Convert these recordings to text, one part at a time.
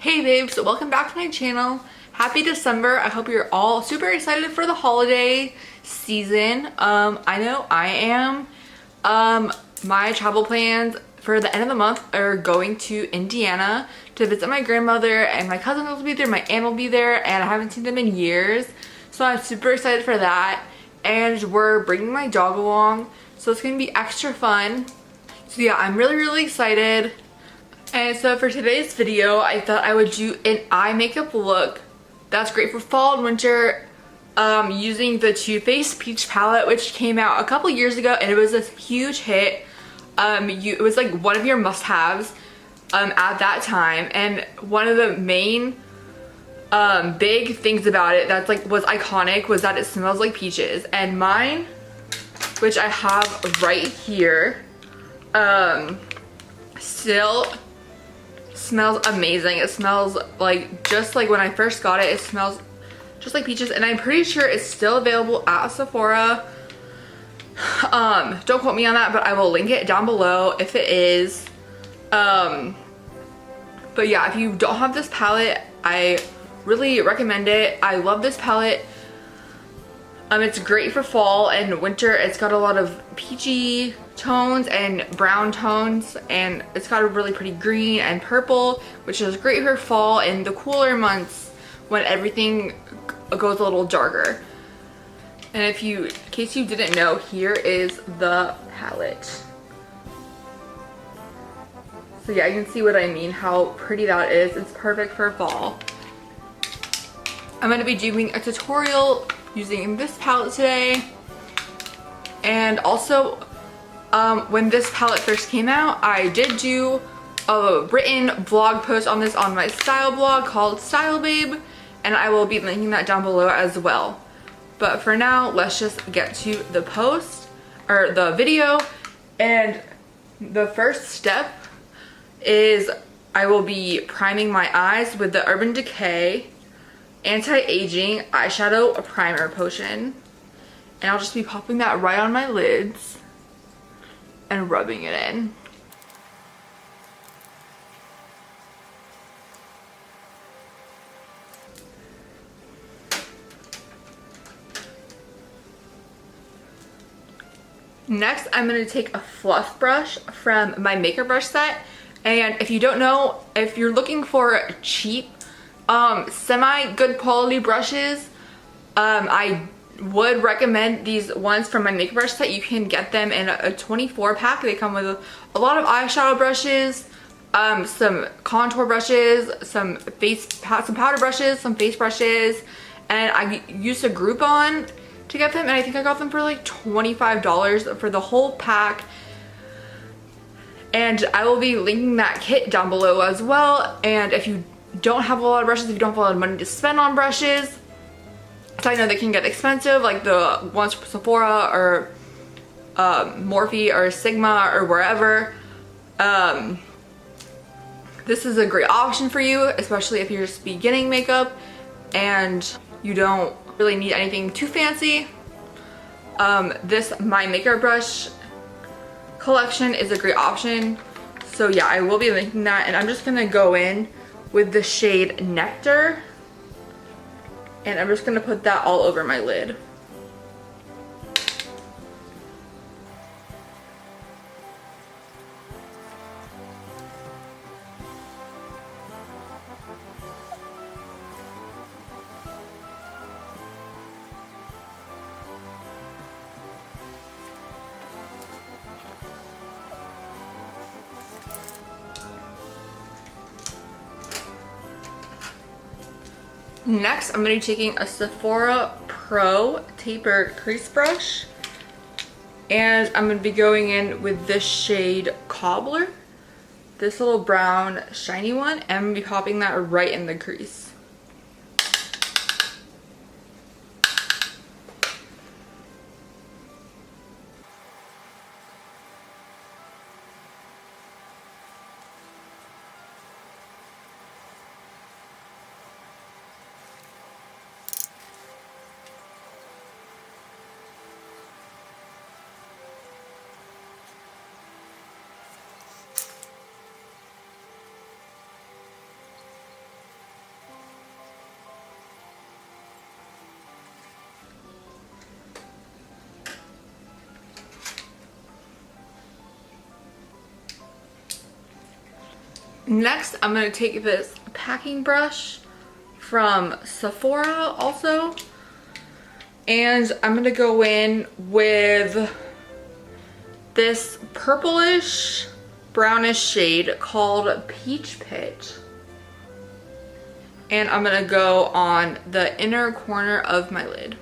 Hey babes, welcome back to my channel. Happy December. I hope you're all super excited for the holiday season. I know I am. My travel plans for the end of the month are going to Indiana to visit my grandmother, and my cousin will be there, my aunt will be there, and I haven't seen them in years. So I'm super excited for that. And we're bringing my dog along, so it's gonna be extra fun. So yeah, I'm really excited. And so for today's video, I thought I would do an eye makeup look that's great for fall and winter, using the Too Faced Peach palette, which came out a couple years ago, and it was a huge hit. It was like one of your must-haves at that time, and one of the main big things about it that's like was iconic was that it smells like peaches. And mine, which I have right here, still smells amazing. It smells like just like when I first got it. It smells just like peaches, and I'm pretty sure it's still available at Sephora. Don't quote me on that, but I will link it down below if it is. But yeah, if you don't have this palette, I really recommend it. I love this palette. It's great for fall and winter. It's got a lot of peachy tones and brown tones, and it's got a really pretty green and purple, which is great for fall and the cooler months when everything goes a little darker. And in case you didn't know, here is the palette. So yeah, you can see what I mean, how pretty that is. It's perfect for fall. I'm going to be doing a tutorial using this palette today. And also, when this palette first came out, I did do a written blog post on this on my style blog called Style Babe, and I will be linking that down below as well. But for now, let's just get to the post or the video. And the first step is I will be priming my eyes with the Urban Decay Anti-Aging Eyeshadow Primer Potion. And I'll just be popping that right on my lids and rubbing it in. Next, I'm going to take a fluff brush from my makeup brush set. And if you don't know, if you're looking for cheap, semi-good quality brushes, I would recommend these ones from my makeup brush set. You can get them in a 24 pack. They come with a lot of eyeshadow brushes, some contour brushes, some powder brushes, some face brushes, and I used a Groupon to get them, and I think I got them for like $25 for the whole pack. And I will be linking that kit down below as well. And if you don't have a lot of brushes, if you don't have a lot of money to spend on brushes, so I know they can get expensive, like the ones from Sephora or Morphe or Sigma or wherever. This is a great option for you, especially if you're just beginning makeup and you don't really need anything too fancy. This My Makeup Brush collection is a great option. So yeah, I will be linking that, and I'm just gonna go in with the shade Nectar, and I'm just gonna put that all over my lid. Next, I'm going to be taking a Sephora Pro Taper Crease Brush, and I'm going to be going in with this shade Cobbler, this little brown shiny one, and I'm going to be popping that right in the crease. Next, I'm gonna take this packing brush from Sephora also, and I'm gonna go in with this purplish brownish shade called Peach Pit. And I'm gonna go on the inner corner of my lid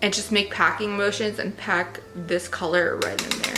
and just make packing motions and pack this color right in there.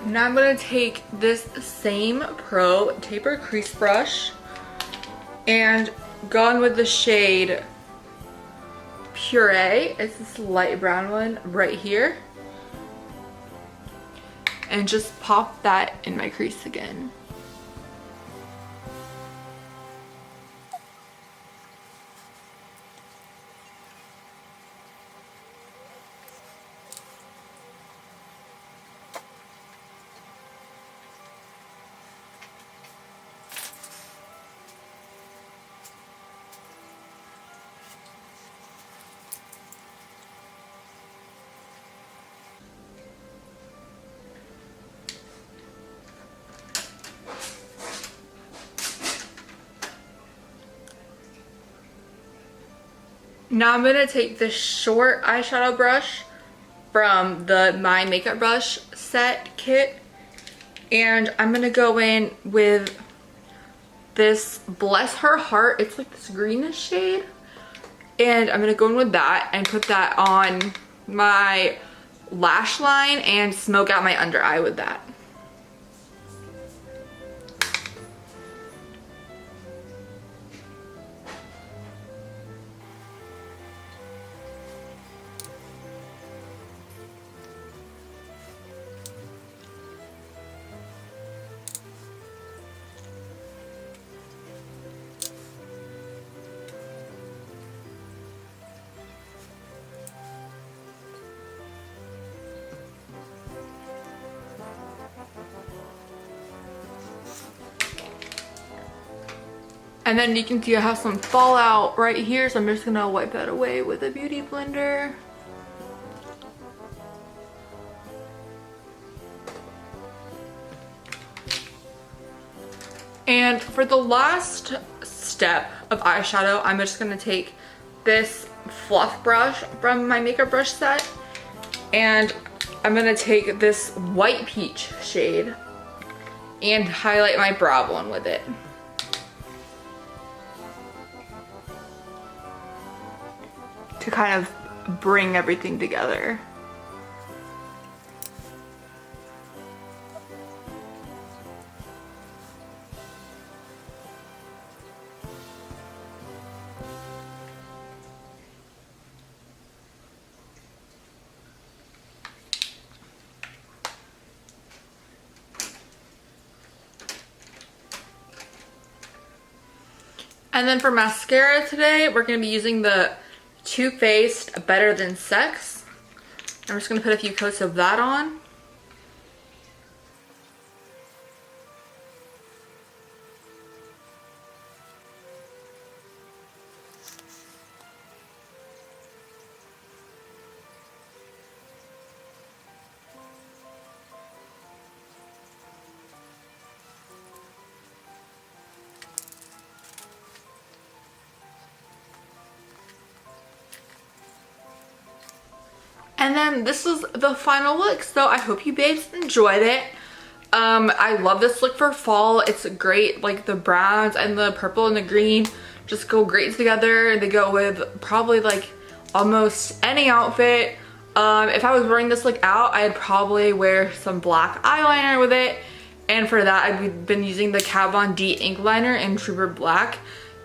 Now I'm going to take this same Pro Taper Crease Brush and go in with the shade Puree. It's this light brown one right here. And just pop that in my crease again. Now I'm gonna take this short eyeshadow brush from the My Makeup Brush set kit, and I'm gonna go in with this Bless Her Heart. It's like this greenish shade, and I'm gonna go in with that and put that on my lash line and smoke out my under eye with that. And then you can see I have some fallout right here, so I'm just gonna wipe that away with a beauty blender. And for the last step of eyeshadow, I'm just gonna take this fluff brush from my makeup brush set, and I'm gonna take this white peach shade and highlight my brow bone with it. To kind of bring everything together. And then for mascara today, we're going to be using the Too Faced Better Than Sex. I'm just going to put a few coats of that on. And then this is the final look, so I hope you babes enjoyed it. I love this look for fall. It's great, like the browns and the purple and the green just go great together. They go with probably like almost any outfit. If I was wearing this look out, I'd probably wear some black eyeliner with it And for that, I've been using the Kat Von D ink liner in Trooper Black,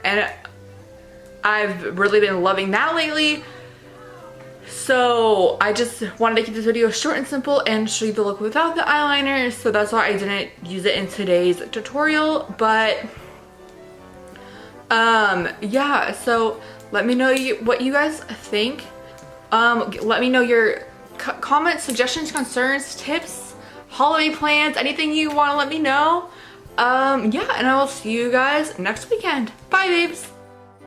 and I've really been loving that lately. So I just wanted to keep this video short and simple and show you the look without the eyeliner, so that's why I didn't use it in today's tutorial. But yeah, so let me know what you guys think. Let me know your comments, suggestions, concerns, tips, holiday plans, anything you want to let me know. Yeah, and I will see you guys next weekend. Bye, babes.